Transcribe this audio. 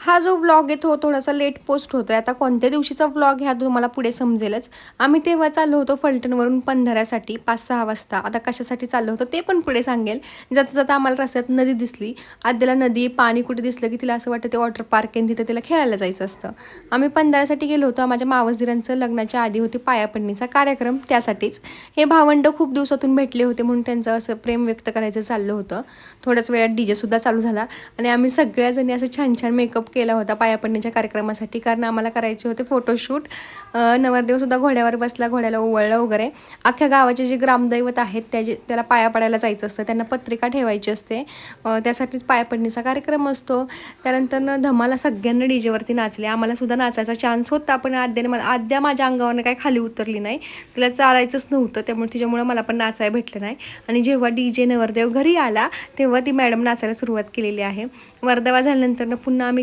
हा जो व्लॉग आहे तो थोडासा लेट पोस्ट होतो आहे. आता कोणत्या दिवशीचा व्लॉग ह्या तुम्हाला पुढे समजेलच. आम्ही तेव्हा चाललो होतो फलटणवरून पंधऱ्यासाठी 5-6 वाजता. आता कशासाठी चाललो होतो ते पण पुढे सांगेल. जाता जाता आम्हाला रस्त्यात नदी दिसली. आद्याला नदी पाणी कुठे दिसलं की तिला असं वाटतं ते वॉटर पार्क आहे, तिथे तिला खेळायला जायचं असतं. आम्ही पंधऱ्यासाठी गेलो होतो. माझ्या मावसदिरांचं लग्नाच्या आधी होती पायापडणीचा कार्यक्रम, त्यासाठीच. हे भावंड खूप दिवसातून भेटले होते म्हणून त्यांचं असं प्रेम व्यक्त करायचं चाललं होतं. थोड्याच वेळात डीजे सुद्धा चालू झाला आणि आम्ही सगळ्याजणी असं छान छान मेकअप केला होता पायापडणीच्या कार्यक्रमासाठी, कारण आम्हाला करायचे होते फोटोशूट. नवरदेवसुद्धा घोड्यावर बसला, घोड्याला ओवळलं वगैरे. अख्ख्या गावाचे जे ग्रामदैवत आहेत त्याला पाया पडायला जायचं असतं, त्यांना पत्रिका ठेवायची असते. त्यासाठीच पायापडणीचा कार्यक्रम असतो. त्यानंतर धमाला सगळ्यांना डीजेवरती नाचले. आम्हालासुद्धा नाचायचा चान्स होता, पण आद्या माझ्या अंगावरनं काही खाली उतरली नाही. तिला चालायचंच नव्हतं, त्यामुळे तिच्यामुळे मला पण नाचायला भेटलं नाही. आणि जेव्हा डीजे नवरदेव घरी आला तेव्हा ती मॅडम नाचायला सुरुवात केलेली आहे. वर्धवा झाल्यानंतर पुन्हा आम्ही